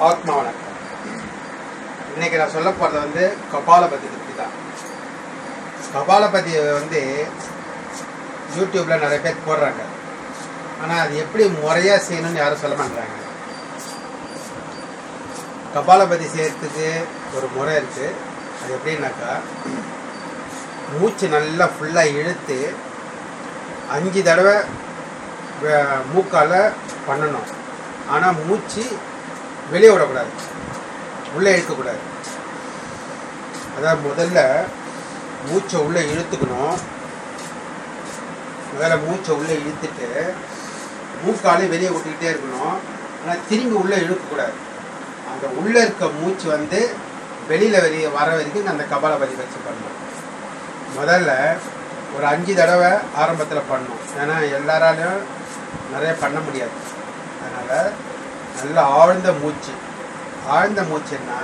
ஆத்மா வணக்கம். இன்னைக்கு நான் சொல்ல போகிறது வந்து கபாலபதி பற்றி தான். கபாலபதி வந்து யூடியூப்பில் நிறைய பேர் போடுறாங்க. ஆனால் அது எப்படி முறையாக செய்யணும்னு யாரும் சொல்ல மாட்டாங்க. கபாலபதி செய்கிறதுக்கு ஒரு முறை இருக்குது. அது எப்படின்னாக்கா, மூச்சு நல்லா ஃபுல்லாக இழுத்து 5 தடவை மூக்கால் பண்ணணும். ஆனால் மூச்சு வெளியே விடக்கூடாது, உள்ளே இழுக்கக்கூடாது. அதாவது முதல்ல மூச்சை உள்ளே இழுத்துக்கணும். முதல்ல மூச்சை உள்ளே இழுத்துட்டு மூக்காலே வெளியே விட்டுக்கிட்டே இருக்கணும். ஆனால் திரும்பி உள்ளே இழுக்கக்கூடாது. அந்த உள்ளே இருக்க மூச்சு வந்து வெளியில் வர வரைக்கும் அந்த கபாலபதி பயிற்சி பண்ணணும். முதல்ல ஒரு 5 தடவை ஆரம்பத்தில் பண்ணணும். ஏன்னா எல்லாராலையும் நிறைய பண்ண முடியாது. அதனால் நல்ல ஆழ்ந்த மூச்சுன்னா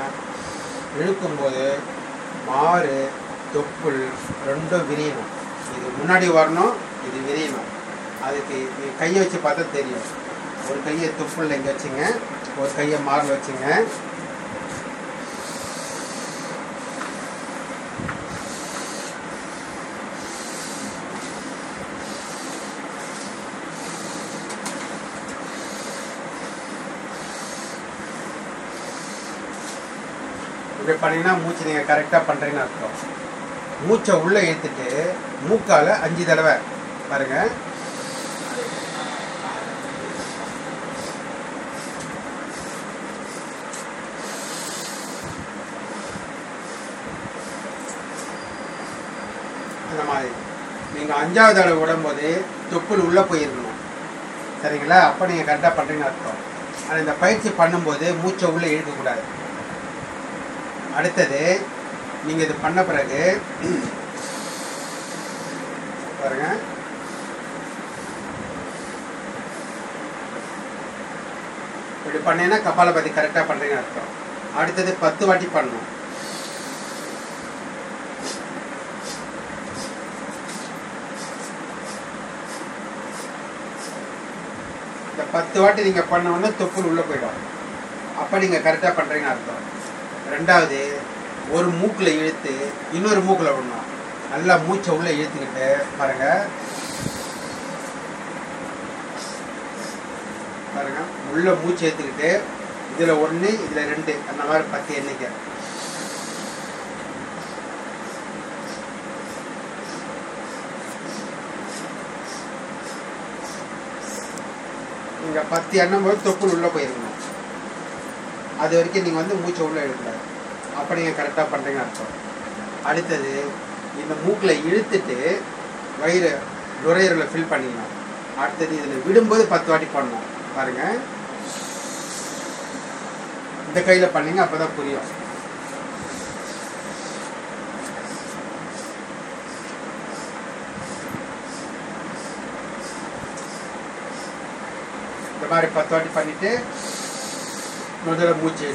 இழுக்கும்போது மாறு தொப்புள் ரெண்டும் விரியணும். இது முன்னாடி வரணும், இது விரியணும். அதுக்கு கையை வச்சு பார்த்தா தெரியும். ஒரு கையை தொப்புள் இங்கே வச்சுங்க, ஒரு கையை மாரில் வச்சுங்க. இப்படி பண்ணிங்கன்னா மூச்சு நீங்கள் கரெக்டாக பண்ணுறீங்கன்னு அர்த்தம். மூச்சை உள்ளே இழுத்துட்டு மூக்கால் 5 தடவை பாருங்கள். அந்த மாதிரி நீங்கள் 5வது தடவை விடும்போது தொப்புள் உள்ளே போயிருக்கணும். சரிங்களா? அப்போ நீங்கள் கரெக்டாக பண்ணுறீங்கன்னு அர்த்தம். ஆனால் இந்த பயிற்சி பண்ணும்போது மூச்சை உள்ளே இழுக்கக்கூடாது. அடுத்தது நீங்கள் இது பண்ண பிறகு பாருங்க, இப்படி பண்ணீங்கன்னா கபாலபதி கரெக்டாக பண்ணுறீங்கன்னு அர்த்தம். அடுத்தது 10 வாட்டி பண்ணணும். இந்த 10 வாட்டி நீங்கள் பண்ண உடனே தொப்புள் உள்ளே போயிடும். அப்போ நீங்கள் கரெக்டாக பண்ணுறீங்கன்னு அர்த்தம். ரெண்டாவது, ஒரு மூக்கில் இழுத்து இன்னொரு மூக்கில் விடணும். நல்லா மூச்சை உள்ளே இழுத்துக்கிட்டு பாருங்கள் உள்ள மூச்சு ஏற்றுக்கிட்டு இதில் 1 இதில் 2 அந்த மாதிரி 10 எண்ணிக்கை. நீங்கள் 10 எண்ணும்போது தொப்புள் உள்ளே போயிருக்கணும். அது வரைக்கும் நீங்கள் வந்து மூச்சை உள்ளே இழுக்கக்கூடாது. அப்போ நீங்கள் கரெக்டாக பண்ணுறீங்கன்னு அர்த்தம். அடுத்தது, இந்த மூக்கில் இழுத்துட்டு நுரையீரலில் ஃபில் பண்ணிக்கணும். அடுத்தது இதில் விடும்போது 10 வாட்டி பண்ணணும். பாருங்கள், இந்த கையில் பண்ணிங்க, அப்போ தான் புரியும். இந்த மாதிரி 10 வாட்டி பண்ணிவிட்டு முதல்ல மூச்சு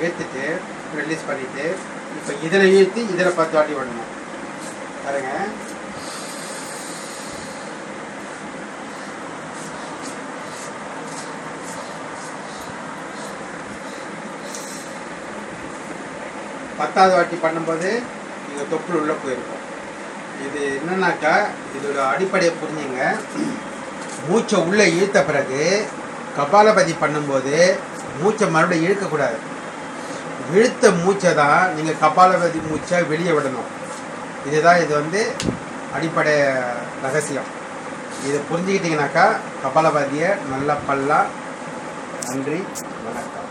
ஏற்றுட்டு ரிலீஸ் பண்ணிவிட்டு இப்போ இதில் இழுத்து இதில் 10 வாட்டி விடணும். பாருங்க, பத்தாவது வாட்டி பண்ணும்போது நீங்கள் தொப்புள் உள்ளே போயிருக்கும். இது என்னன்னாக்கா, இதோட அடிப்படையை புரிஞ்சுங்க. மூச்சை உள்ளே இழுத்த பிறகு கபாலபதி பண்ணும்போது மூச்சை மறுபடியும் இழுக்கக்கூடாது. இழுத்த மூச்சை தான் நீங்கள் கபாலபதி மூச்சை வெளியே விடணும். இதுதான் இது வந்து அடிப்படை ரகசியம். இதை புரிஞ்சுக்கிட்டிங்கனாக்கா கபாலபதியை நல்லா பண்ணலாம். நன்றி, வணக்கம்.